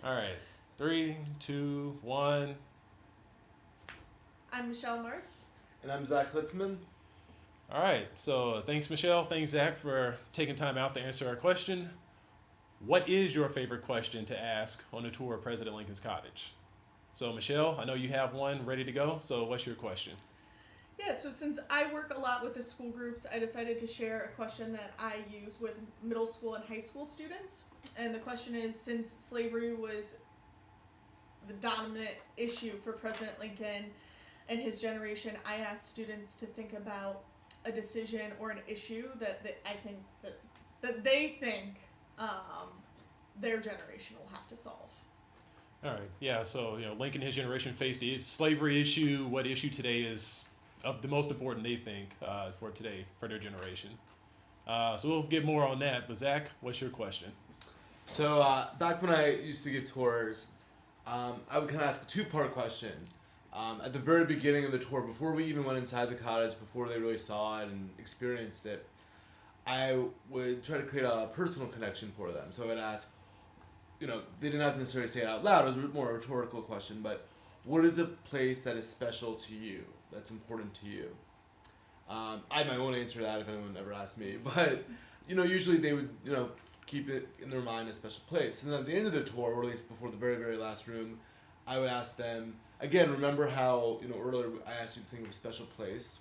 All right. Three, two, one. I'm Michelle Martz. And I'm Zach Litzman. All right. So thanks, Michelle. Thanks, Zach, for taking time out to answer our question. What is your favorite question to ask on a tour of President Lincoln's Cottage? So, Michelle, I know you have one ready to go. So, what's your question? Yeah, so since I work a lot with the school groups, I decided to share a question that I use with middle school and high school students. And the question is, since slavery was the dominant issue for President Lincoln and his generation, I asked students to think about a decision or an issue that they think their generation will have to solve. All right. Yeah. So, Lincoln and his generation faced the slavery issue. What issue today is of the most important, they think, for today, for their generation? So we'll get more on that. But Zach, what's your question? So back when I used to give tours, I would kind of ask a two-part question. At the very beginning of the tour, before we even went inside the cottage, before they really saw it and experienced it, I would try to create a personal connection for them. So I would ask, they didn't have to necessarily say it out loud. It was more a rhetorical question, but what is a place that is special to you, that's important to you? I had my own answer to that if anyone ever asked me, but usually they would keep it in their mind a special place. And then at the end of the tour, or at least before the very, very last room, I would ask them, again, remember how earlier I asked you to think of a special place?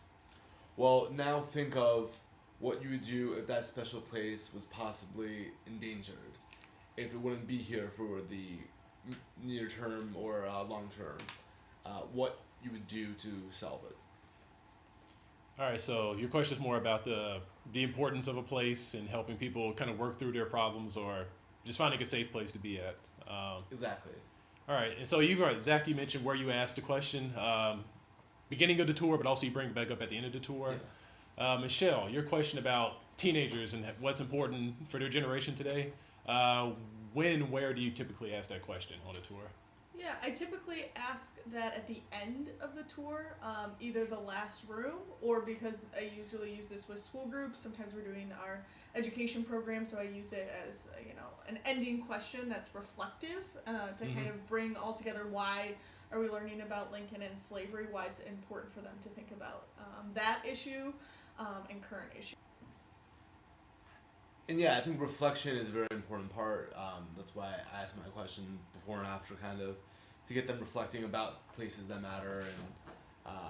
Well, now think of what you would do if that special place was possibly endangered, if it wouldn't be here for the near term or long term, what you would do to solve it. All right, so your question is more about the importance of a place and helping people kind of work through their problems or just finding a safe place to be at. Exactly. All right, and so Zach, you mentioned where you asked the question, beginning of the tour, but also you bring it back up at the end of the tour. Yeah. Michelle, your question about teenagers and what's important for their generation today. When and where do you typically ask that question on a tour? Yeah, I typically ask that at the end of the tour, either the last room, or because I usually use this with school groups. Sometimes we're doing our education program, so I use it as an ending question that's reflective to kind of bring all together why are we learning about Lincoln and slavery, why it's important for them to think about that issue and current issues. And yeah, I think reflection is a very important part. That's why I asked my question before and after, kind of, to get them reflecting about places that matter.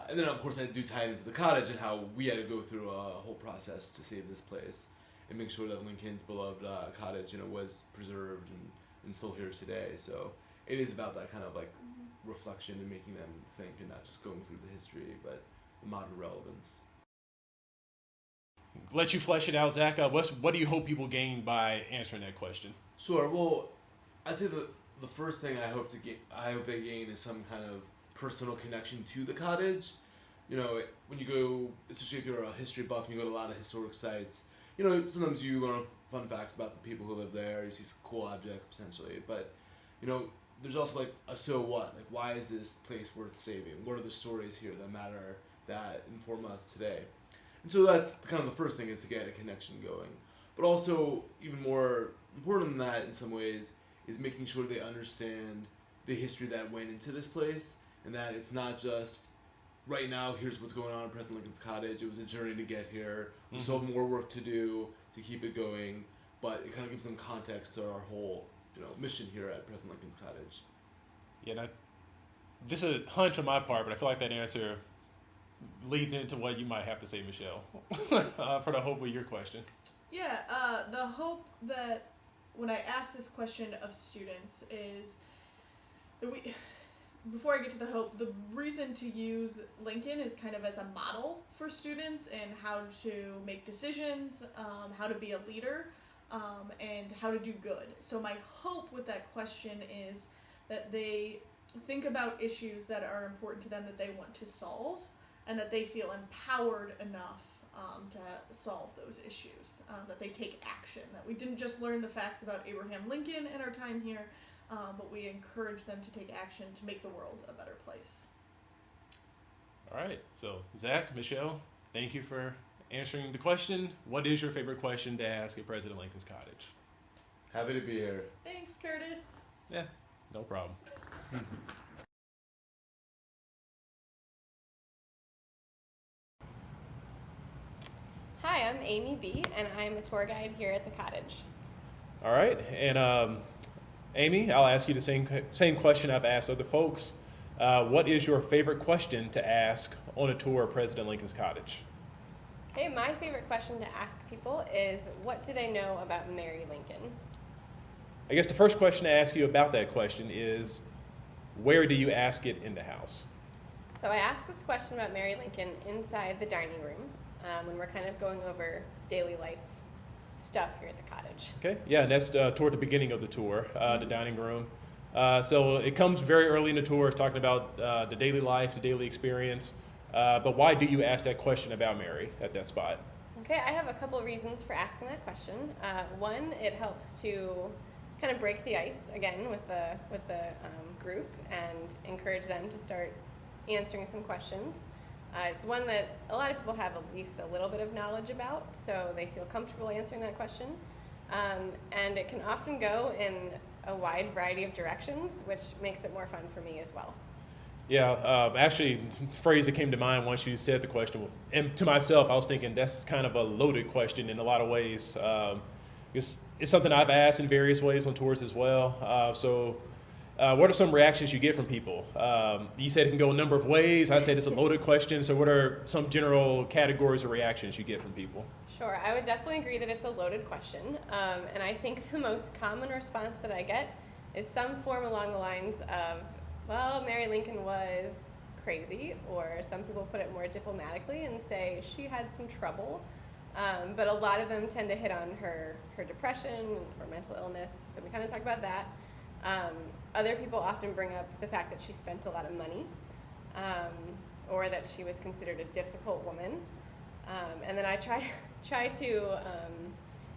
And then, of course, I do tie it into the cottage and how we had to go through a whole process to save this place and make sure that Lincoln's beloved cottage, was preserved and still here today. So it is about that kind of reflection and making them think and not just going through the history, but the modern relevance. Let you flesh it out, Zach. What do you hope people gain by answering that question? Sure. Well, I'd say the first thing I hope they gain is some kind of personal connection to the cottage. When you go, especially if you're a history buff and you go to a lot of historic sites, sometimes you learn fun facts about the people who live there. You see some cool objects potentially, but there's also a so what? Why is this place worth saving? What are the stories here that matter that inform us today? And so that's kind of the first thing, is to get a connection going. But also, even more important than that in some ways, is making sure they understand the history that went into this place, and that it's not just, right now, here's what's going on in President Lincoln's Cottage. It was a journey to get here. We still have more work to do to keep it going, but it kind of gives them context to our whole mission here at President Lincoln's Cottage. Yeah, this is a hunch on my part, but I feel like that answer leads into what you might have to say, Michelle, for the hope of your question. Yeah, the hope that when I ask this question of students is that before I get to the hope, the reason to use Lincoln is kind of as a model for students and how to make decisions, how to be a leader, and how to do good. So my hope with that question is that they think about issues that are important to them that they want to solve, and that they feel empowered enough to solve those issues, that they take action, that we didn't just learn the facts about Abraham Lincoln in our time here, but we encourage them to take action to make the world a better place. All right, so Zach, Michelle, thank you for answering the question. What is your favorite question to ask at President Lincoln's Cottage? Happy to be here. Thanks, Curtis. Yeah. No problem. Hi, I'm Amy B, and I'm a tour guide here at the Cottage. All right, and Amy, I'll ask you the same question I've asked other folks. What is your favorite question to ask on a tour of President Lincoln's Cottage? Okay, my favorite question to ask people is, what do they know about Mary Lincoln? I guess the first question to ask you about that question is, where do you ask it in the house? So I asked this question about Mary Lincoln inside the dining room when we're kind of going over daily life stuff here at the Cottage. Okay, yeah, and that's toward the beginning of the tour, the dining room. So it comes very early in the tour, talking about the daily life, the daily experience. But why do you ask that question about Mary at that spot? Okay, I have a couple of reasons for asking that question. One, it helps to kind of break the ice again with the group and encourage them to start answering some questions. It's one that a lot of people have at least a little bit of knowledge about, so they feel comfortable answering that question. And it can often go in a wide variety of directions, which makes it more fun for me as well. Yeah, actually, the phrase that came to mind once you said the question, and to myself, I was thinking that's kind of a loaded question in a lot of ways. It's something I've asked in various ways on tours as well. What are some reactions you get from people? You said it can go a number of ways. I said it's a loaded question. So what are some general categories of reactions you get from people? Sure, I would definitely agree that it's a loaded question. And I think the most common response that I get is some form along the lines of, well, Mary Lincoln was crazy, or some people put it more diplomatically and say she had some trouble. But a lot of them tend to hit on her depression or mental illness, so we kind of talk about that. Other people often bring up the fact that she spent a lot of money, or that she was considered a difficult woman. And then I try to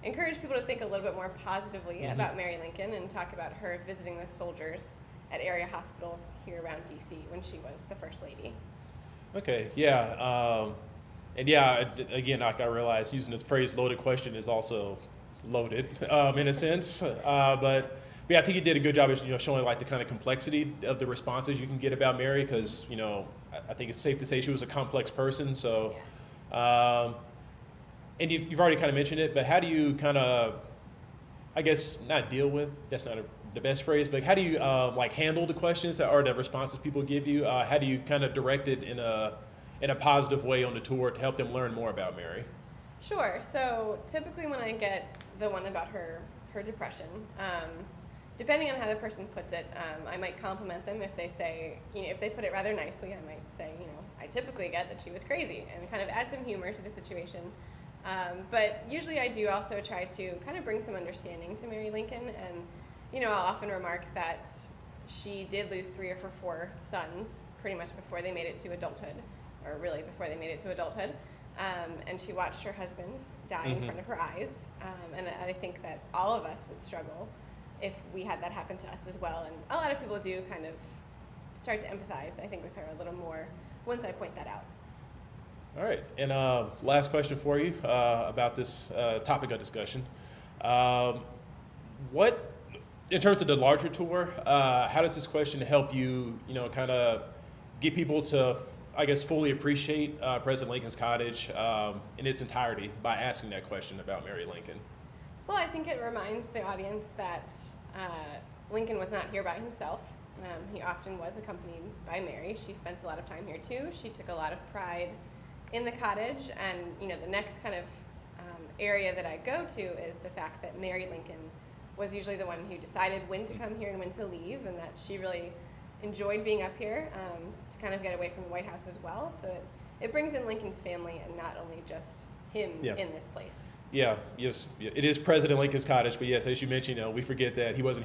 encourage people to think a little bit more positively about Mary Lincoln and talk about her visiting the soldiers at area hospitals here around DC when she was the First Lady. Okay, yeah. And yeah, again, like I realized using the phrase loaded question is also loaded in a sense. But yeah, I think you did a good job of showing like the kind of complexity of the responses you can get about Mary, because I think it's safe to say she was a complex person. So, and you've already kind of mentioned it, but how do you kind of, I guess, not deal with, that's not the best phrase, but how do you like handle the questions or the responses people give you? How do you kind of direct it in a positive way on the tour to help them learn more about Mary? Sure. So typically when I get the one about her depression, depending on how the person puts it, I might compliment them if they say, if they put it rather nicely, I might say, I typically get that she was crazy, and kind of add some humor to the situation. But usually I do also try to kind of bring some understanding to Mary Lincoln, and I'll often remark that she did lose 3 or 4 sons pretty much before they made it to adulthood, or really before they made it to adulthood. And she watched her husband die in front of her eyes. And I think that all of us would struggle if we had that happen to us as well. And a lot of people do kind of start to empathize, I think, with her a little more once I point that out. All right, and last question for you about this topic of discussion. What, in terms of the larger tour, how does this question help you, kind of get people to, I guess, fully appreciate President Lincoln's Cottage in its entirety by asking that question about Mary Lincoln? Well, I think it reminds the audience that Lincoln was not here by himself. He often was accompanied by Mary. She spent a lot of time here too. She took a lot of pride in the Cottage, and the next kind of area that I go to is the fact that Mary Lincoln was usually the one who decided when to come here and when to leave, and that she really enjoyed being up here to kind of get away from the White House as well. So it brings in Lincoln's family and not only just him in this place. Yeah, yes, it is President Lincoln's Cottage, but yes, as you mentioned, we forget that he was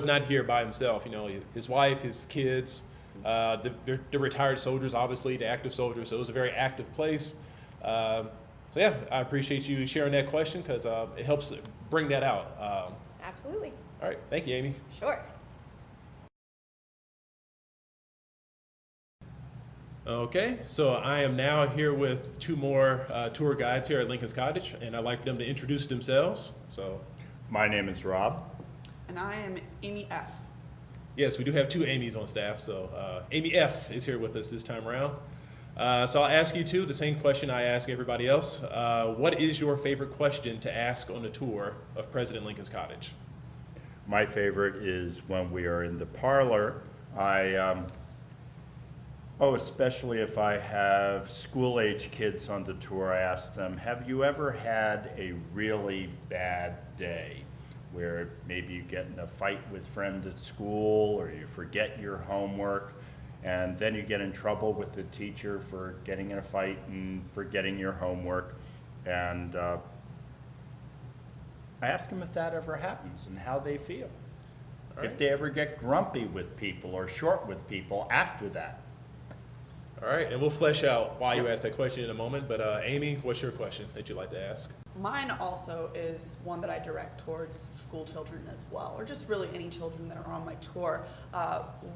not here by himself. His wife, his kids, the retired soldiers, obviously the active soldiers. So it was a very active place. So yeah, I appreciate you sharing that question, because it helps bring that out. Absolutely. All right, thank you, Amy. Sure. Okay, so I am now here with 2 more tour guides here at Lincoln's Cottage, and I'd like for them to introduce themselves. So, My name is Rob. And I am Amy F. Yes, we do have two Amy's on staff. So Amy F is here with us this time around. So I'll ask you too the same question I ask everybody else. What is your favorite question to ask on a tour of President Lincoln's Cottage? My favorite is when we are in the parlor. Especially if I have school-age kids on the tour, I ask them, have you ever had a really bad day where maybe you get in a fight with friends at school or you forget your homework and then you get in trouble with the teacher for getting in a fight and forgetting your homework? And I ask them if that ever happens and how they feel. All right. If they ever get grumpy with people or short with people after that. All right, and we'll flesh out why you asked that question in a moment. But Amy, what's your question that you'd like to ask? Mine also is one that I direct towards school children as well, or just really any children that are on my tour.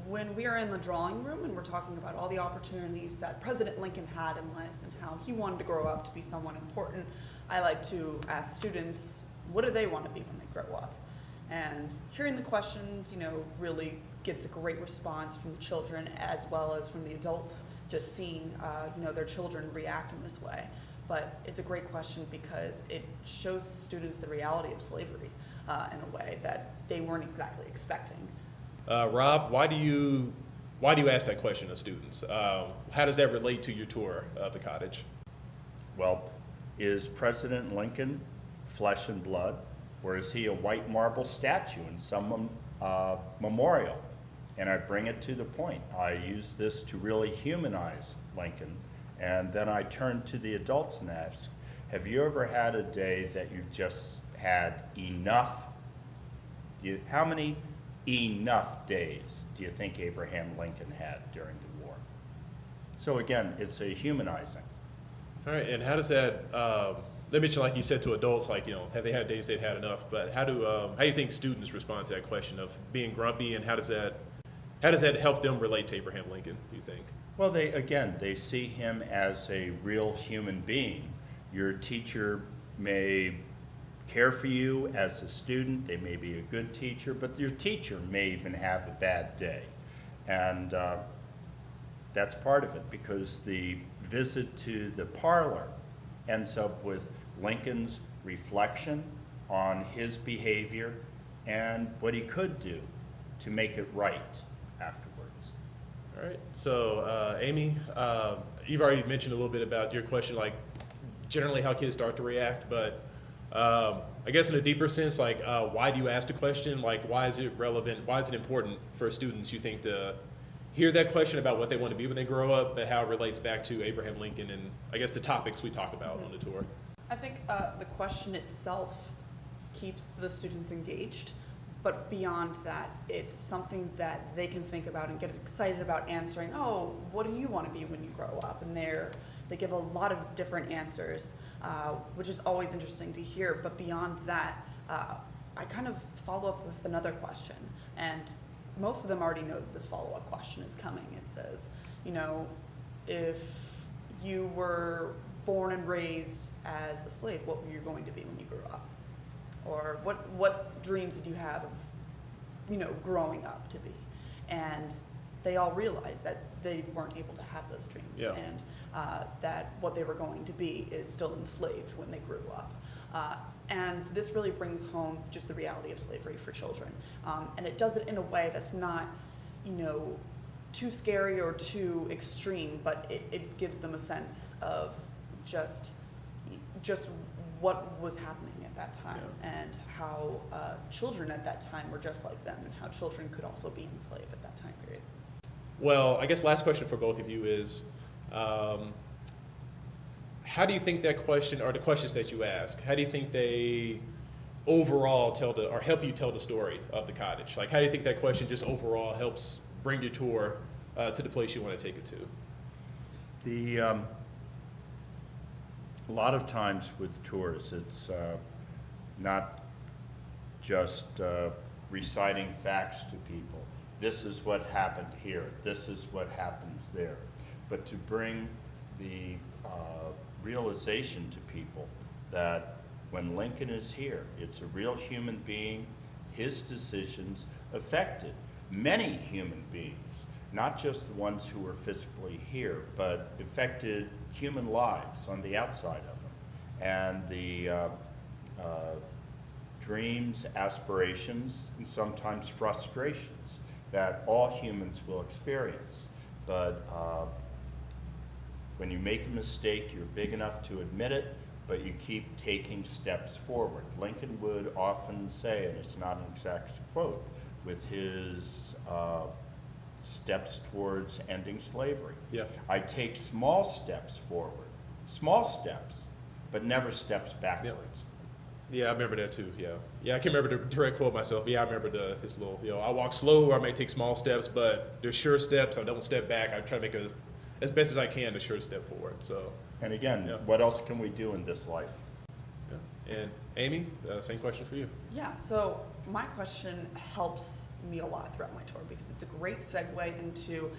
When we are in the drawing room and we're talking about all the opportunities that President Lincoln had in life and how he wanted to grow up to be someone important, I like to ask students, what do they want to be when they grow up? And hearing the questions, really gets a great response from the children as well as from the adults, just seeing, their children react in this way. But it's a great question because it shows students the reality of slavery in a way that they weren't exactly expecting. Rob, why do you ask that question of students? How does that relate to your tour of the cottage? Well, is President Lincoln flesh and blood, or is he a white marble statue in some memorial? And I bring it to the point. I use this to really humanize Lincoln. And then I turn to the adults and ask, have you ever had a day that you've just had enough? How many enough days do you think Abraham Lincoln had during the war? So again, it's a humanizing. All right, and how does that, let me mention, like you said, to adults, have they had days they've had enough? But how do you think students respond to that question of being grumpy, and how does that help them relate to Abraham Lincoln, do you think? Well, they see him as a real human being. Your teacher may care for you as a student, they may be a good teacher, but your teacher may even have a bad day. And that's part of it, because the visit to the parlor ends up with Lincoln's reflection on his behavior and what he could do to make it right afterwards. All right, so Amy, you've already mentioned a little bit about your question, like generally how kids start to react, but I guess in a deeper sense, why do you ask the question? Why is it relevant? Why is it important for students, you think, to hear that question about what they want to be when they grow up, but how it relates back to Abraham Lincoln and I guess the topics we talk about on the tour? I think the question itself keeps the students engaged, but beyond that, it's something that they can think about and get excited about answering. Oh, what do you want to be when you grow up? And they give a lot of different answers, which is always interesting to hear. But beyond that, I kind of follow up with another question, and most of them already know that this follow-up question is coming. It says, if you were born and raised as a slave, what were you going to be when you grew up? Or what dreams did you have of, growing up to be? And they all realized that they weren't able to have those dreams, Yeah. and that what they were going to be is still enslaved when they grew up. And this really brings home just the reality of slavery for children. And it does it in a way that's not, too scary or too extreme, but it gives them a sense of just what was happening at that time, and how children at that time were just like them, and how children could also be enslaved at that time period. Well, I guess last question for both of you is, how do you think that question, or the questions that you ask, how do you think they overall help you tell the story of the cottage? How do you think that question just overall helps bring your tour to the place you want to take it to? A lot of times with tours, it's not just reciting facts to people. This is what happened here. This is what happens there. But to bring the realization to people that when Lincoln is here, it's a real human being. His decisions affected many human beings, not just the ones who were physically here, but affected human lives on the outside of them. And the dreams, aspirations, and sometimes frustrations that all humans will experience. But when you make a mistake, you're big enough to admit it, but you keep taking steps forward. Lincoln would often say, and it's not an exact quote, with his steps towards ending slavery. Yeah. I take small steps forward, small steps, but never steps backwards. Yeah, I remember that too. Yeah, I can't remember the direct quote myself. But yeah, I remember his little. I walk slow, or I may take small steps, but they're sure steps. I don't step back. I try to make as best as I can a sure step forward. So. And again, Yeah. what else can we do in this life? Yeah. And Amy, same question for you. Yeah, so my question helps me a lot throughout my tour because it's a great segue into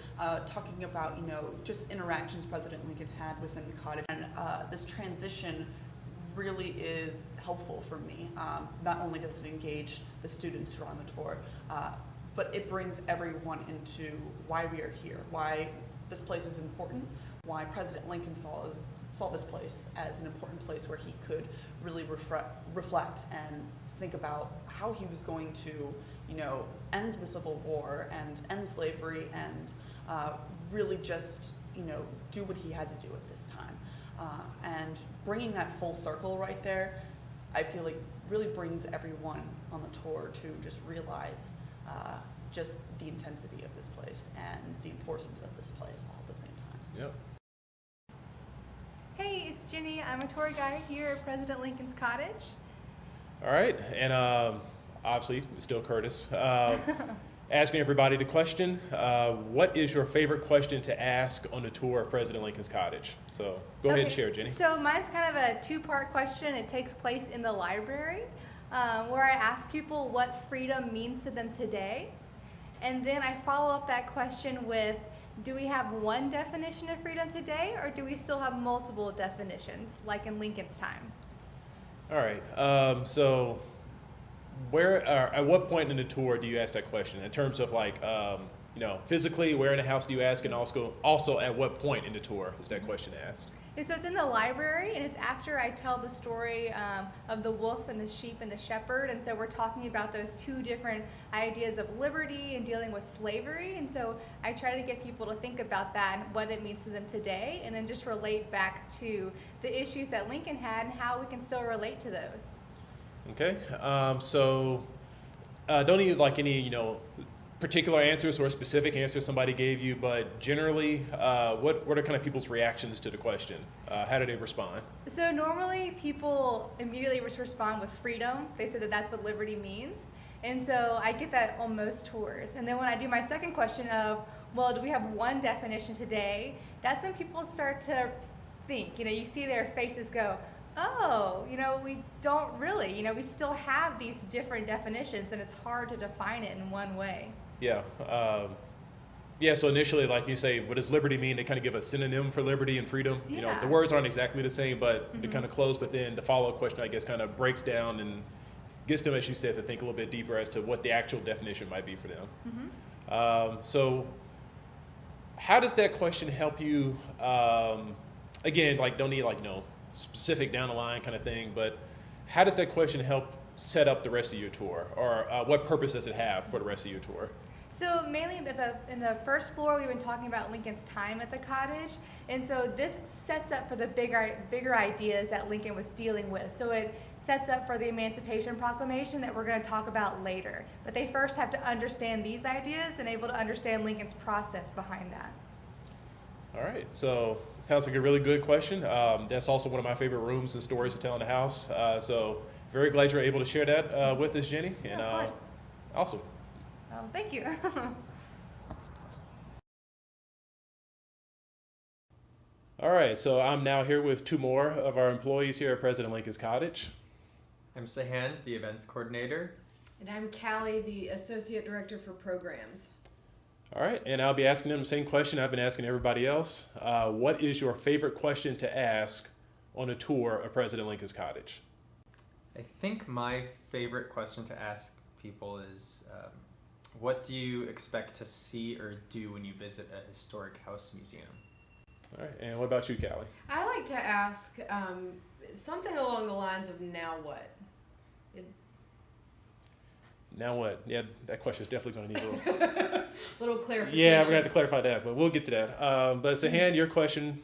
talking about, just interactions President Lincoln had within the cottage. And this transition really is helpful for me. Not only does it engage the students who are on the tour, but it brings everyone into why we are here, why this place is important, why President Lincoln saw this place as an important place where he could really reflect and think about how he was going to, end the Civil War and end slavery and really just, do what he had to do at this time. And bringing that full circle right there, I feel like really brings everyone on the tour to just realize just the intensity of this place and the importance of this place all at the same time. Yep. Hey, it's Ginny. I'm a tour guide here at President Lincoln's Cottage. All right, and obviously, still Curtis. Asking everybody the question, what is your favorite question to ask on a tour of President Lincoln's Cottage? So go ahead and share, Jenny. So mine's kind of a two-part question. It takes place in the library, where I ask people what freedom means to them today. And then I follow up that question with, do we have one definition of freedom today, or do we still have multiple definitions, like in Lincoln's time? All right, so at what point in the tour do you ask that question? In terms of physically, where in the house do you ask, and also at what point in the tour is that question asked? And so it's in the library, and it's after I tell the story of the wolf and the sheep and the shepherd. And so we're talking about those two different ideas of liberty and dealing with slavery. And so I try to get people to think about that and what it means to them today, and then just relate back to the issues that Lincoln had and how we can still relate to those. Okay, so don't need any particular answers or specific answers somebody gave you, but generally, what are kind of people's reactions to the question? How do they respond? So normally people immediately respond with freedom. They say that that's what liberty means. And so I get that on most tours. And then when I do my second question of, well, do we have one definition today? That's when people start to think, you see their faces go, oh, we don't really, we still have these different definitions, and it's hard to define it in one way. Yeah. So initially, like you say, what does liberty mean? They kind of give a synonym for liberty and freedom. Yeah. The words aren't exactly the same, but they're kind of close. But then the follow-up question, I guess, kind of breaks down and gets them, as you said, to think a little bit deeper as to what the actual definition might be for them. So how does that question help you? Again, don't need specific down the line kind of thing, but how does that question help set up the rest of your tour, or what purpose does it have for the rest of your tour? So mainly in the first floor, we've been talking about Lincoln's time at the cottage, and so this sets up for the bigger ideas that Lincoln was dealing with. So it sets up for the Emancipation Proclamation that we're going to talk about later. But they first have to understand these ideas and able to understand Lincoln's process behind that. All right, so it sounds like a really good question. That's also one of my favorite rooms and stories to tell in the house. So very glad you're able to share that with us, Jenny. Yeah, And of course. awesome. Well, thank you. All right, so I'm now here with two more of our employees here at President Lincoln's Cottage. I'm Sahand, the events coordinator. And I'm Callie, the Associate Director for Programs. All right, and I'll be asking them the same question I've been asking everybody else. What is your favorite question to ask on a tour of President Lincoln's Cottage? I think my favorite question to ask people is, What do you expect to see or do when you visit a historic house museum? All right, and what about you, Callie? I like to ask something along the lines of now what? Now what? Yeah, that question is definitely going to need a little. Little clarification. Yeah, we're going to have to clarify that, but we'll get to that. But Sahan, your question.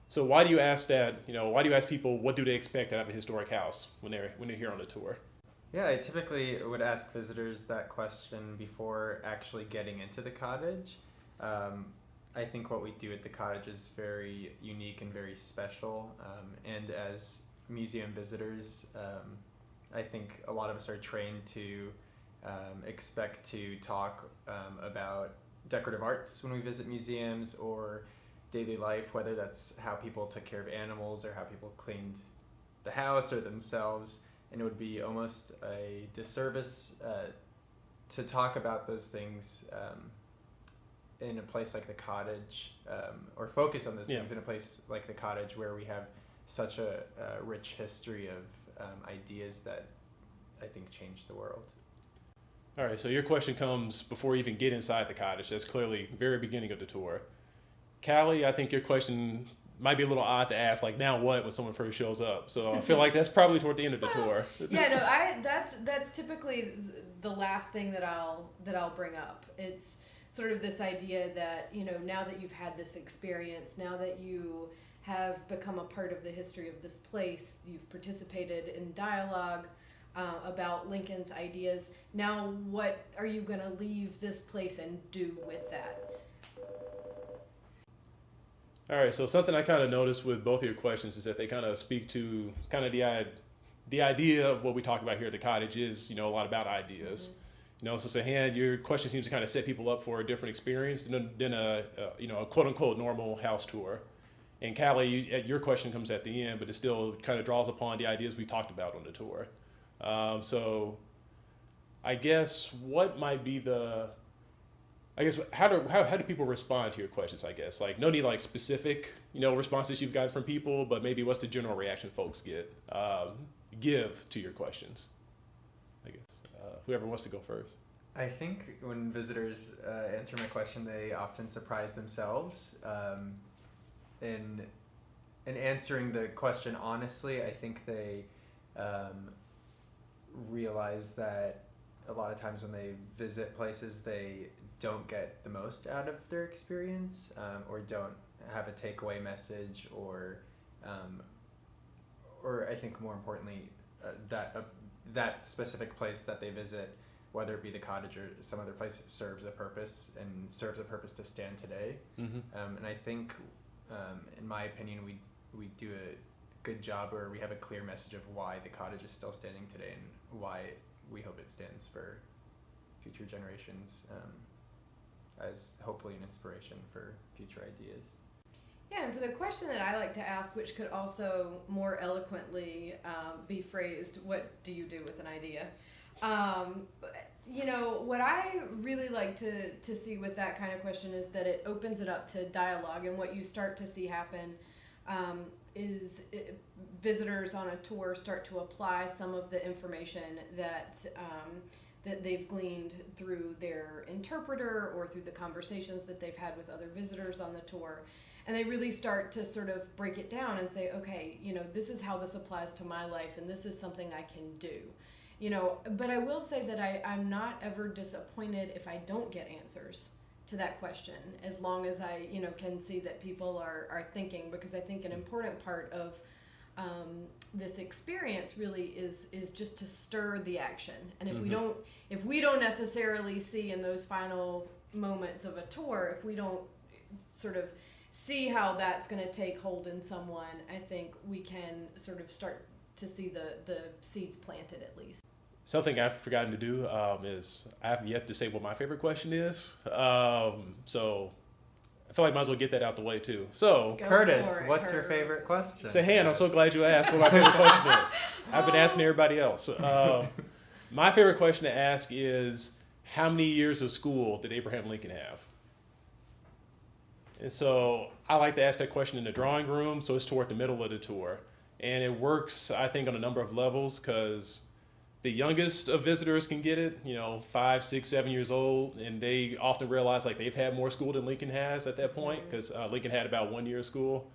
So why do you ask that? Why do you ask people what do they expect out of a historic house when they're here on the tour? Yeah, I typically would ask visitors that question before actually getting into the cottage. I think what we do at the cottage is very unique and very special. And as museum visitors, I think a lot of us are trained to expect to talk about decorative arts when we visit museums, or daily life, whether that's how people took care of animals or how people cleaned the house or themselves. And it would be almost a disservice to talk about those things in a place like the cottage, or focus on those things in a place like the cottage, where we have such a rich history of ideas that I think changed the world. All right, so your question comes before you even get inside the cottage. That's clearly very beginning of the tour. Callie, I think your question might be a little odd to ask, like, now what, when someone first shows up. So I feel like that's probably toward the end of the tour. Yeah, no, that's typically the last thing that I'll bring up. It's sort of this idea that, now that you've had this experience, now that you have become a part of the history of this place, you've participated in dialogue about Lincoln's ideas. Now, what are you going to leave this place and do with that? All right, so something I kind of noticed with both of your questions is that they kind of speak to kind of the idea of what we talk about here at the cottage is, a lot about ideas. So Sahan, your question seems to kind of set people up for a different experience than a quote unquote normal house tour. And Callie, your question comes at the end, but it still kind of draws upon the ideas we talked about on the tour. So I guess what might be how do people respond to your questions? I guess like no need like specific responses you've gotten from people, but maybe what's the general reaction folks give to your questions? I guess whoever wants to go first. I think when visitors answer my question, they often surprise themselves. In answering the question honestly, I think they realize that a lot of times when they visit places, they don't get the most out of their experience, or don't have a takeaway message, or I think more importantly, that specific place that they visit, whether it be the cottage or some other place, serves a purpose to stand today. And I think, in my opinion, we do a good job, or we have a clear message of why the cottage is still standing today and why we hope it stands for future generations, as hopefully an inspiration for future ideas. Yeah, and for the question that I like to ask, which could also more eloquently be phrased, what do you do with an idea? What I really like to see with that kind of question is that it opens it up to dialogue, and what you start to see happen is visitors on a tour start to apply some of the information that they've gleaned through their interpreter or through the conversations that they've had with other visitors on the tour. And they really start to sort of break it down and say, okay, this is how this applies to my life, and this is something I can do. But I will say that I'm not ever disappointed if I don't get answers to that question, as long as I, can see that people are thinking, because I think an important part of this experience really is just to stir the action. And if we don't necessarily see in those final moments of a tour, if we don't sort of see how that's going to take hold in someone, I think we can sort of start to see the seeds planted at least. Something I've forgotten to do is I have yet to say what my favorite question is. So I feel like I might as well get that out the way too. So Curtis, what's your favorite question? Sahan, I'm so glad you asked what my favorite question is. I've been asking everybody else. My favorite question to ask is, how many years of school did Abraham Lincoln have? And so I like to ask that question in the drawing room, so it's toward the middle of the tour. And it works, I think, on a number of levels, because the youngest of visitors can get it, 5, 6, 7 years old, and they often realize like they've had more school than Lincoln has at that point, because Lincoln had about 1 year of school.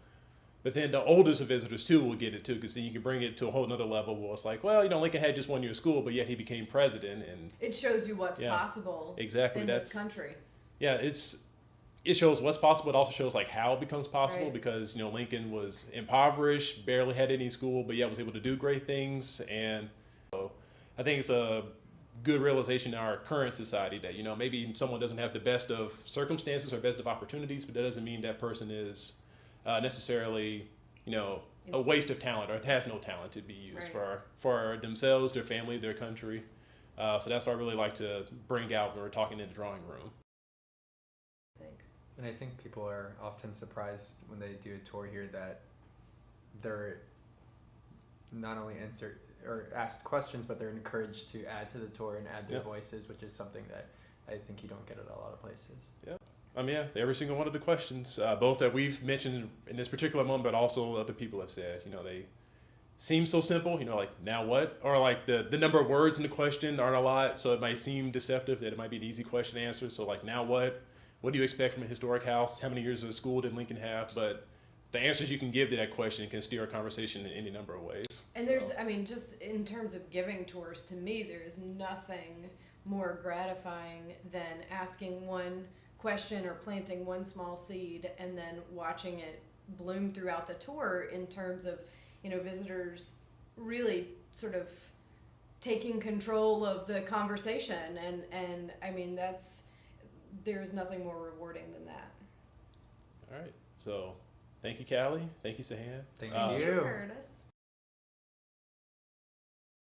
But then the oldest of visitors too will get it too, because then you can bring it to a whole nother level where it's like, well, Lincoln had just 1 year of school, but yet he became president, and It shows you what's Yeah, possible exactly. in That's this country. yeah, it shows what's possible. It also shows like how it becomes possible, Right. because Lincoln was impoverished, barely had any school, but yet was able to do great things. And so I think it's a good realization in our current society that maybe someone doesn't have the best of circumstances or best of opportunities, but that doesn't mean that person is necessarily a waste of talent or has no talent to be used Right. for themselves, their family, their country. So that's what I really like to bring out when we're talking in the drawing room. I think. And I think people are often surprised when they do a tour here that they're not only answered or asked questions, but they're encouraged to add to the tour and add their Yep. voices, which is something that I think you don't get at a lot of places. Yeah, every single one of the questions, both that we've mentioned in this particular moment, but also other people have said, they seem so simple, like, now what? Or like the number of words in the question aren't a lot, so it might seem deceptive that it might be an easy question to answer. So like, now what? What do you expect from a historic house? How many years of school did Lincoln have? But the answers you can give to that question can steer a conversation in any number of ways. And So, there's, just in terms of giving tours, to me, there's nothing more gratifying than asking one question or planting one small seed and then watching it bloom throughout the tour in terms of, visitors really sort of taking control of the conversation. And I mean, there's nothing more rewarding than that. all right. So thank you, Callie. Thank you, Sahan. Thank Uh, you. Curtis.